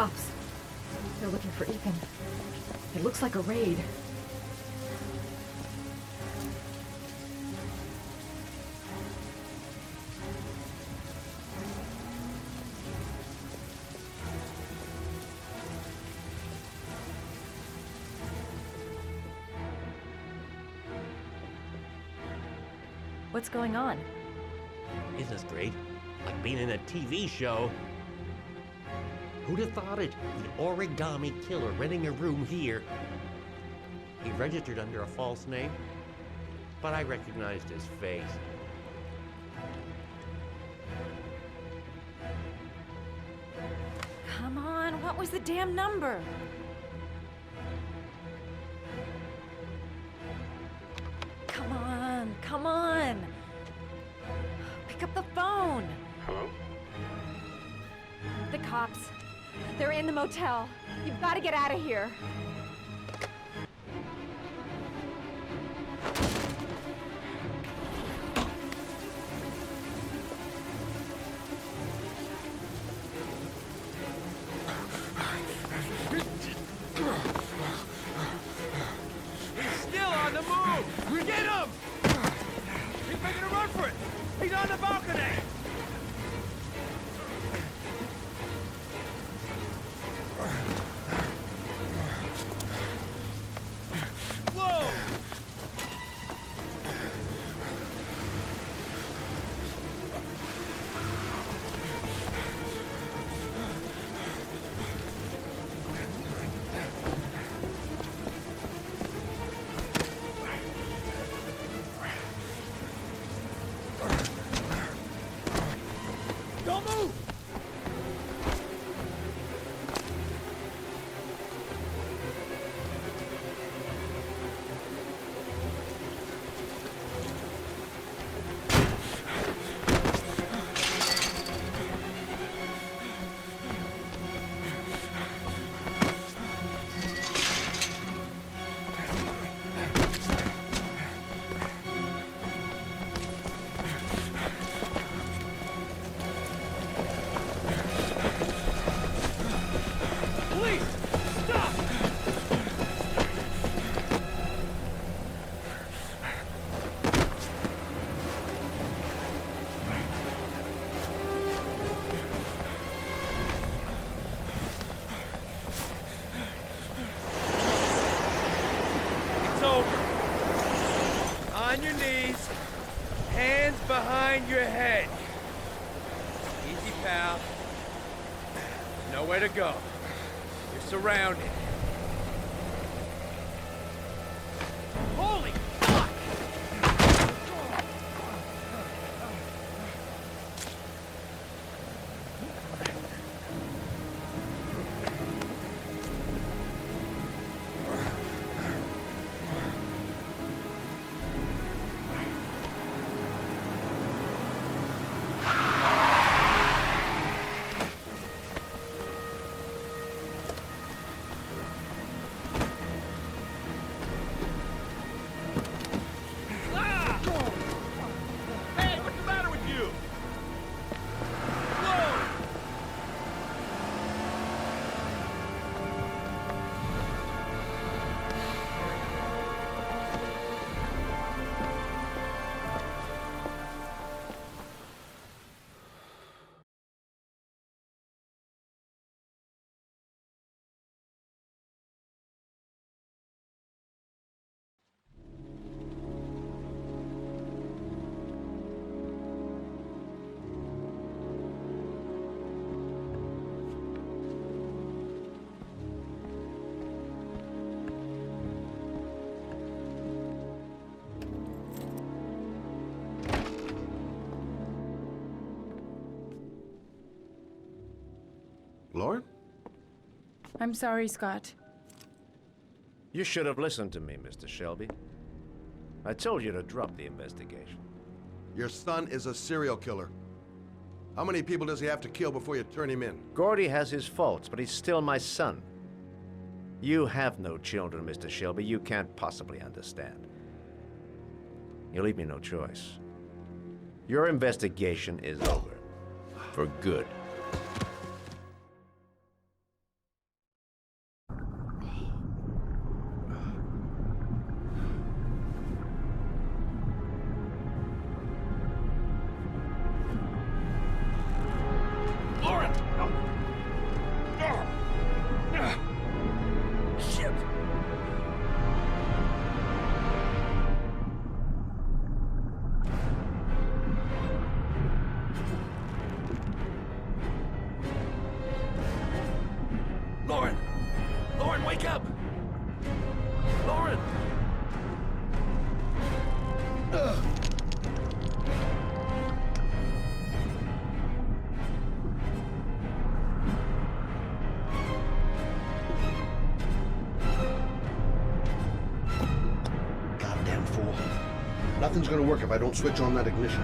cops. They're looking for Ethan. It looks like a raid. What's going on? Isn't this great? Like being in a TV show. Who'd have thought it? The origami killer renting a room here. He registered under a false name, but I recognized his face. Come on, what was the damn number? Come on, come on. Pick up the phone. Hello? The cops. They're in the motel. You've got to get out of here. He's still on the move! Get him! He's making a run for it! He's on the balcony! Whoa! Don't move! Police! Stop! It's over. On your knees, hands behind your head. Easy, pal. Nowhere to go. You're surrounded. Holy fuck! Ah! Hey, what's the matter with you? Whoa! Lord? I'm sorry, Scott. You should have listened to me, Mr. Shelby. I told you to drop the investigation. Your son is a serial killer. How many people does he have to kill before you turn him in? Gordy has his faults, but he's still my son. You have no children, Mr. Shelby. You can't possibly understand. You leave me no choice. Your investigation is over. For good. him! Lauren! Goddamn fool. Nothing's gonna work if I don't switch on that ignition.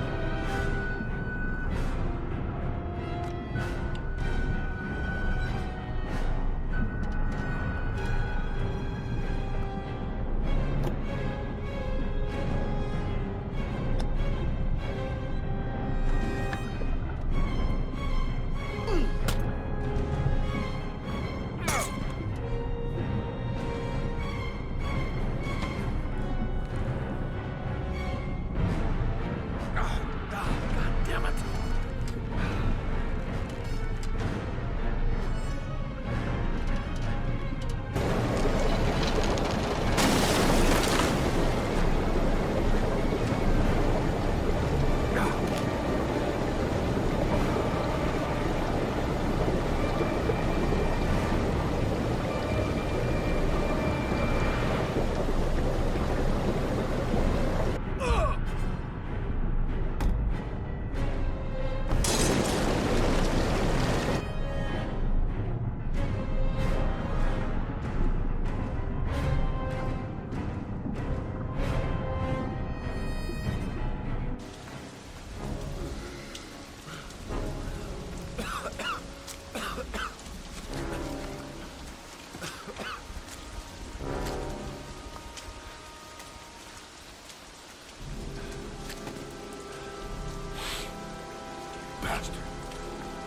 Bastard.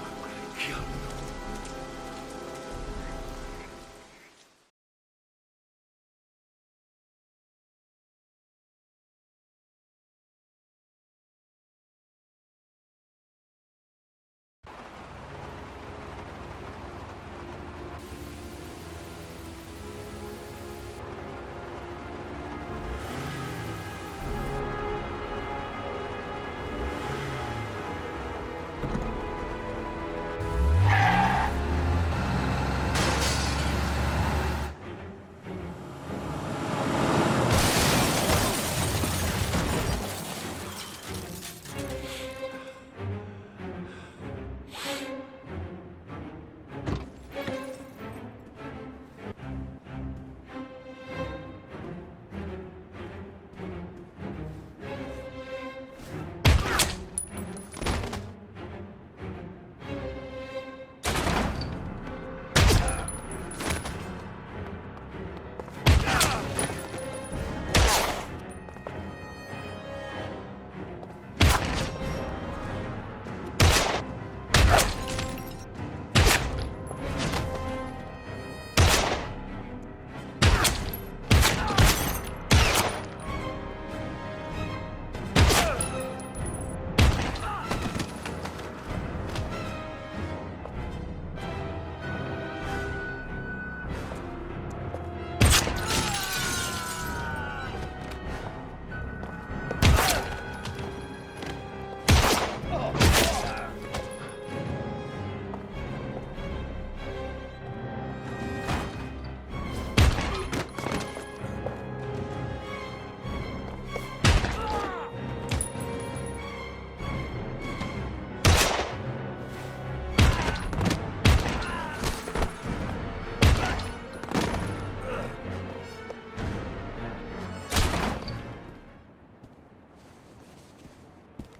I'm gonna kill you.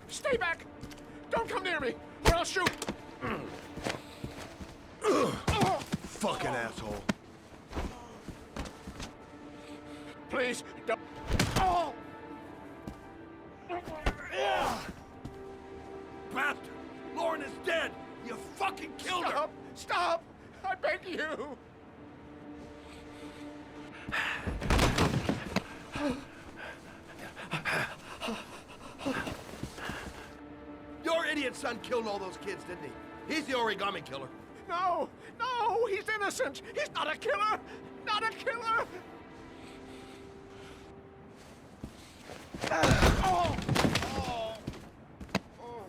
Stay back! Don't come near me, or I'll shoot! Fucking asshole. Please, don't... Oh! Bastard! Lauren is dead! You fucking killed her! Stop! Stop! I beg you! Your idiot son killed all those kids, didn't he? He's the origami killer. No! No! He's innocent! He's not a killer! Not a killer! Oh! Oh! Oh!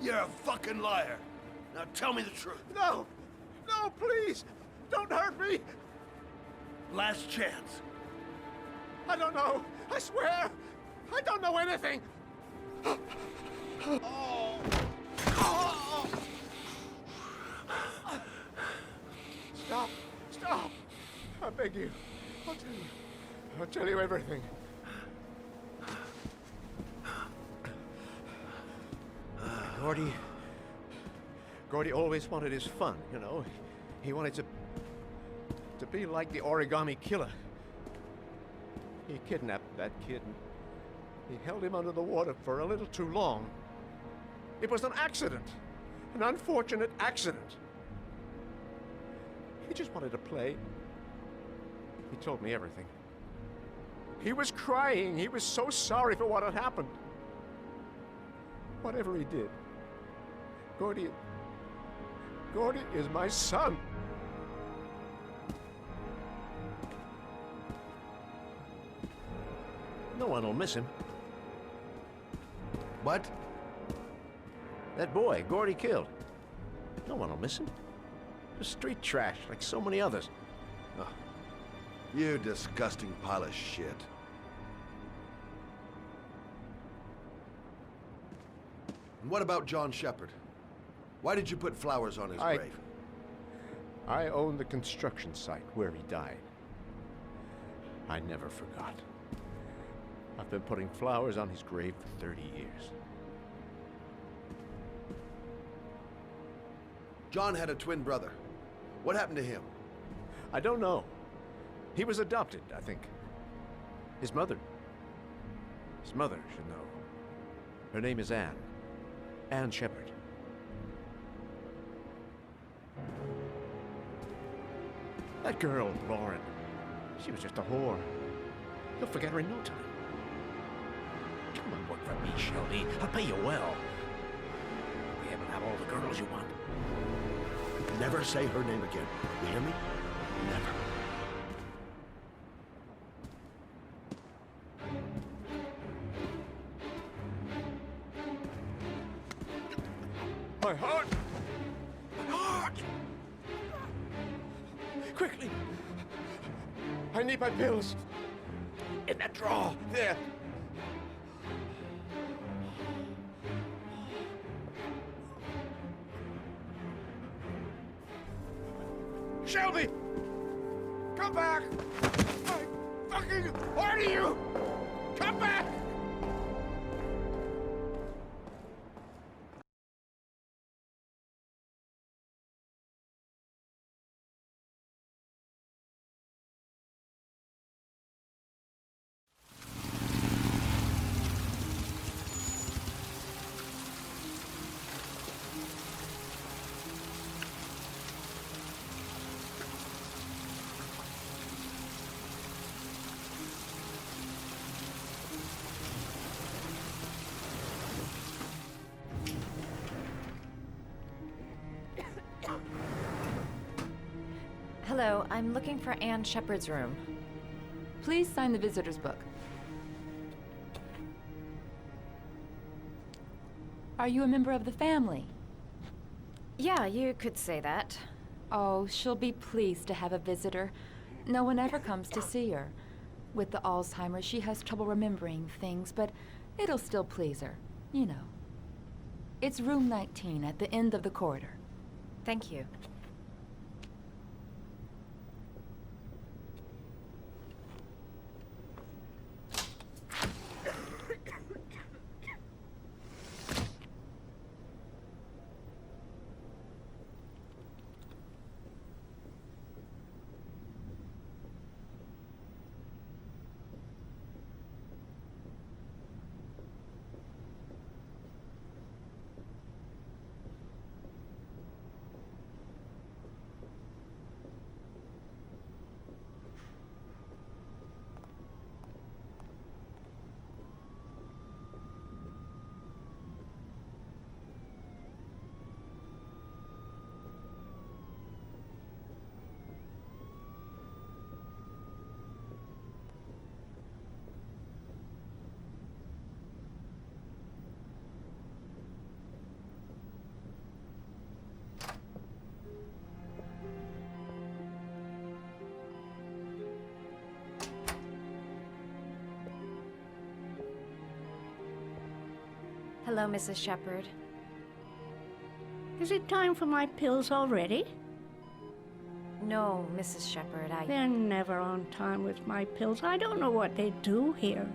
You're a fucking liar. Now tell me the truth. No! No, please! Please, don't hurt me. Last chance. I don't know. I swear. I don't know anything. Stop. Stop. I beg you. I'll tell you. I'll tell you everything. Gordy always wanted his fun, you know. He wanted to be like the origami killer. He kidnapped that kid and he held him under the water for a little too long. It was an accident. An unfortunate accident. He just wanted to play. He told me everything. He was crying. He was so sorry for what had happened. Whatever he did, Gordy is my son. No one will miss him. What? That boy, Gordy killed. No one will miss him. Just street trash, like so many others. Oh, you disgusting pile of shit. And what about John Shepard? Why did you put flowers on his grave? I own the construction site where he died. I never forgot. I've been putting flowers on his grave for 30 years. John had a twin brother. What happened to him? I don't know. He was adopted, I think. His mother should know. Her name is Anne. Anne Shepard. That girl, Lauren, she was just a whore. You'll forget her in no time. Come on, work for me, Shelby. I'll pay you well. Be able to have all the girls you want. Never say her name again. You hear me? Never. My heart! My heart! Quickly! I need my pills. In that drawer. There. Shelby! Come back! I fucking order you! Come back! Hello, I'm looking for Anne Shepard's room. Please sign the visitor's book. Are you a member of the family? Yeah, you could say that. Oh, she'll be pleased to have a visitor. No one ever comes to see her. With the Alzheimer's, she has trouble remembering things, but it'll still please her, you know. It's room 19 at the end of the corridor. Thank you. Hello, Mrs. Shepherd. Is it time for my pills already? No, Mrs. Shepherd, They're never on time with my pills. I don't know what they do here.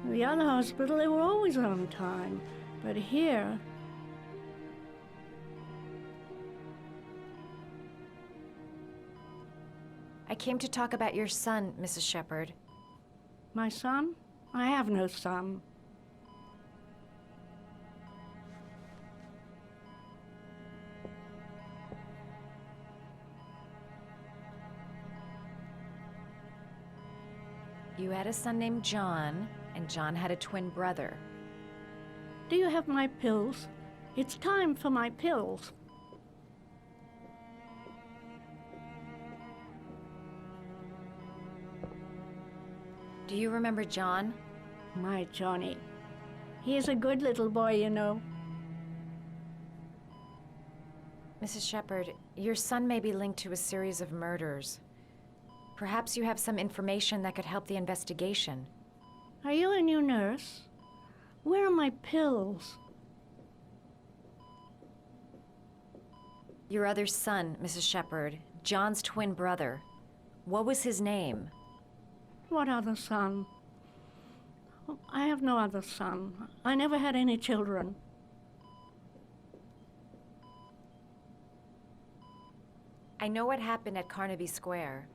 In the other hospital, they were always on time. But here... I came to talk about your son, Mrs. Shepherd. My son? I have no son. You had a son named John, and John had a twin brother. Do you have my pills? It's time for my pills. Do you remember John? My Johnny. He is a good little boy, you know. Mrs. Shepherd, your son may be linked to a series of murders. Perhaps you have some information that could help the investigation. Are you a new nurse? Where are my pills? Your other son, Mrs. Shepherd, John's twin brother. What was his name? What other son? I have no other son. I never had any children. I know what happened at Carnaby Square.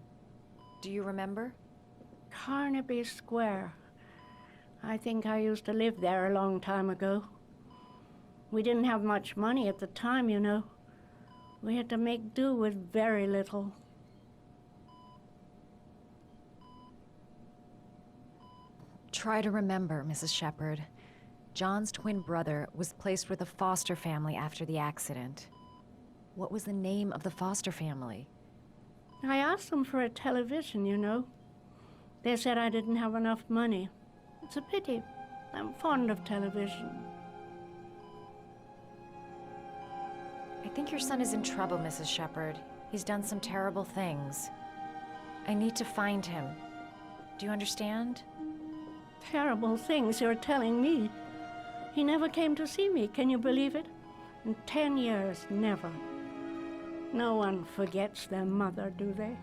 Do you remember? Carnaby Square. I think I used to live there a long time ago. We didn't have much money at the time, you know. We had to make do with very little. Try to remember, Mrs. Shepherd. John's twin brother was placed with a foster family after the accident. What was the name of the foster family? I asked them for a television, you know. They said I didn't have enough money. It's a pity. I'm fond of television. I think your son is in trouble, Mrs. Shepherd. He's done some terrible things. I need to find him. Do you understand? Terrible things you're telling me. He never came to see me, can you believe it? In 10 years, never. No one forgets their mother, do they?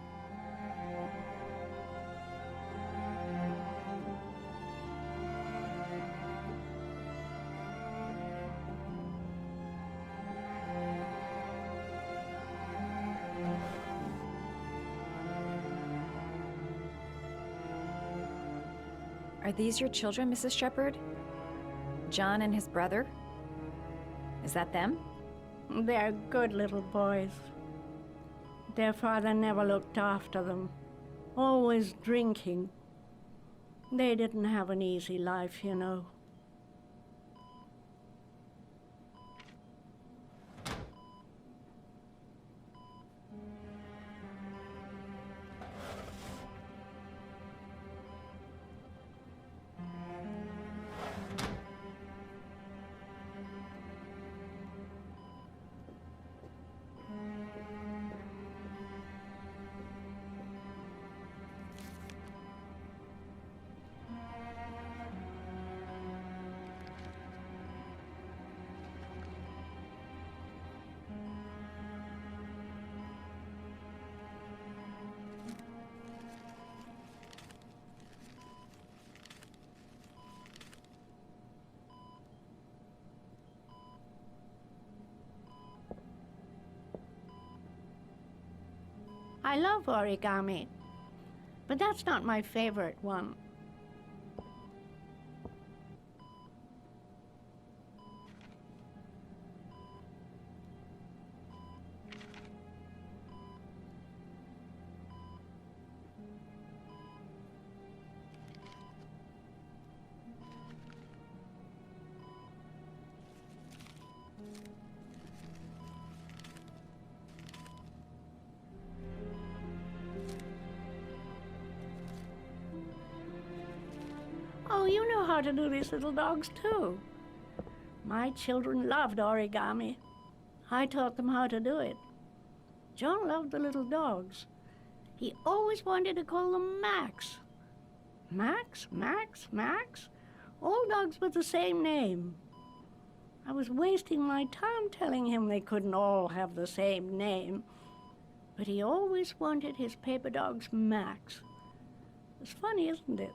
Are these your children, Mrs. Shepherd? John and his brother? Is that them? They're good little boys. Their father never looked after them, always drinking. They didn't have an easy life, you know. I love origami, but that's not my favorite one. Oh, you know how to do these little dogs, too. My children loved origami. I taught them how to do it. John loved the little dogs. He always wanted to call them Max. Max, Max, Max. All dogs with the same name. I was wasting my time telling him they couldn't all have the same name. But he always wanted his paper dog's Max. It's funny, isn't it?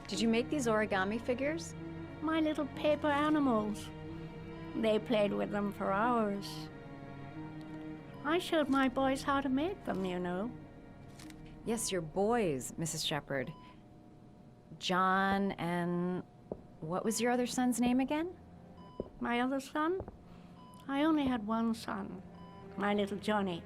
Did you make these origami figures? My little paper animals. They played with them for hours. I showed my boys how to make them, you know. Yes, your boys, Mrs. Shepherd. John and... what was your other son's name again? My other son? I only had one son, my little Johnny.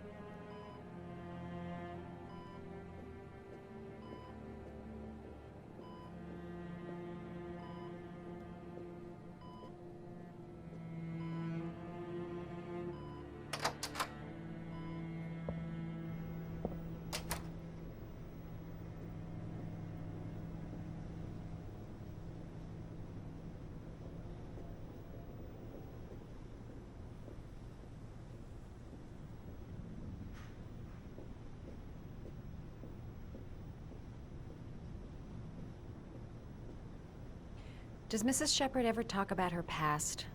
Does Mrs. Shepherd ever talk about her past?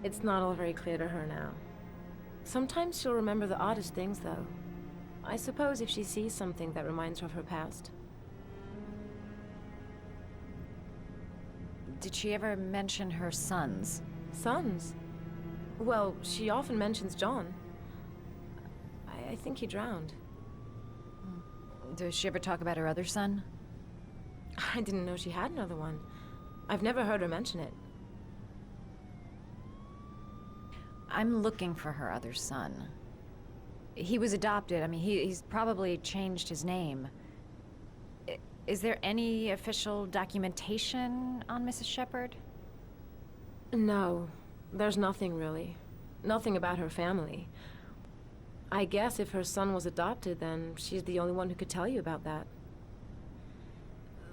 It's not all very clear to her now. Sometimes she'll remember the oddest things, though. I suppose if she sees something that reminds her of her past. Did she ever mention her sons? Sons? Well, she often mentions John. I think he drowned. Does she ever talk about her other son? I didn't know she had another one. I've never heard her mention it. I'm looking for her other son. He was adopted. I mean, he's probably changed his name. Is there any official documentation on Mrs. Shepherd? No, there's nothing really. Nothing about her family. I guess if her son was adopted, then she's the only one who could tell you about that.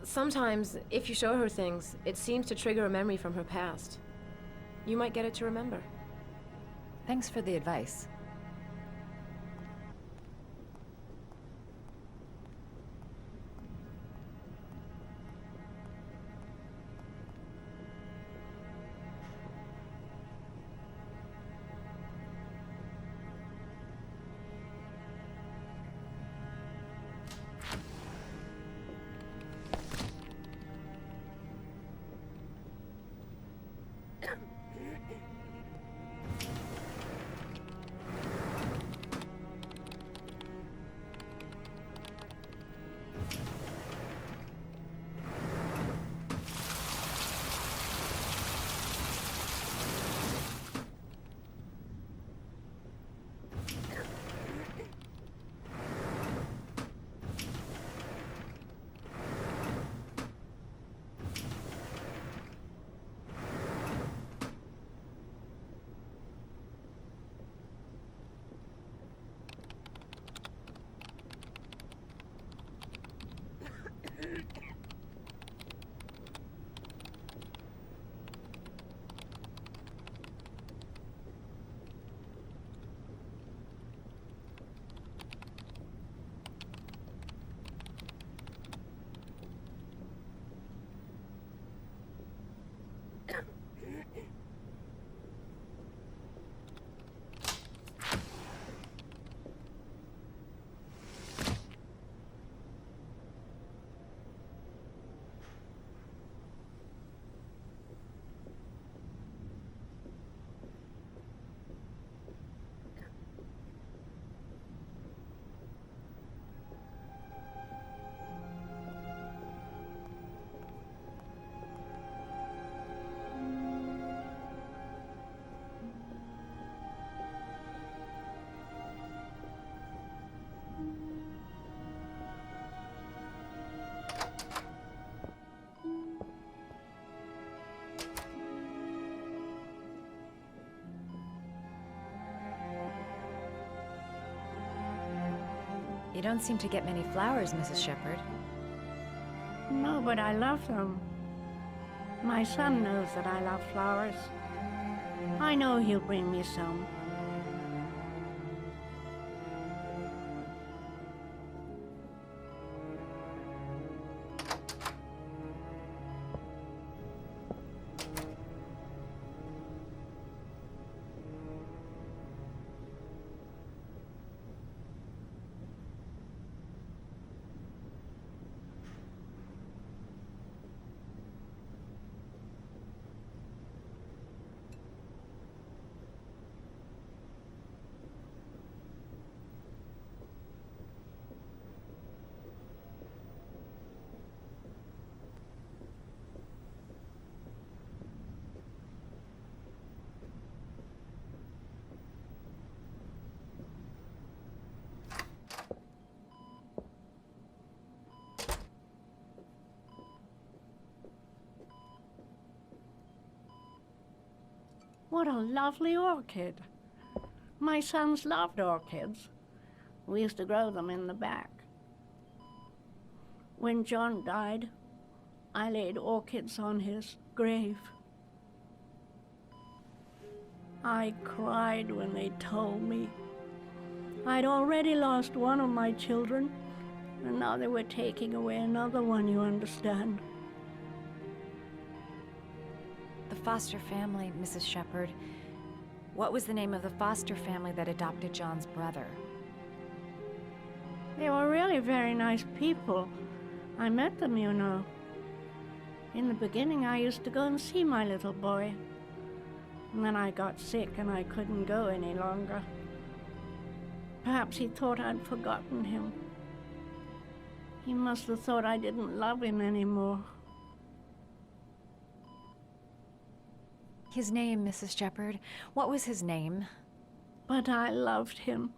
Sometimes, if you show her things, it seems to trigger a memory from her past. You might get it to remember. Thanks for the advice. You don't seem to get many flowers, Mrs. Shepherd. No, but I love them. My son knows that I love flowers. I know he'll bring me some. What a lovely orchid. My sons loved orchids. We used to grow them in the back. When John died, I laid orchids on his grave. I cried when they told me. I'd already lost one of my children, and now they were taking away another one, you understand. The foster family, Mrs. Shepherd. What was the name of the foster family that adopted John's brother? They were really very nice people. I met them, you know. In the beginning, I used to go and see my little boy. And then I got sick and I couldn't go any longer. Perhaps he thought I'd forgotten him. He must have thought I didn't love him anymore. His name, Mrs. Shepherd. What was his name? But I loved him.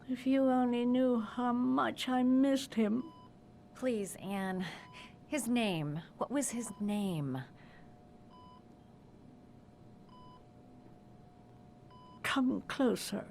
If you only knew how much I missed him. Please, Anne. His name. What was his name? Come closer.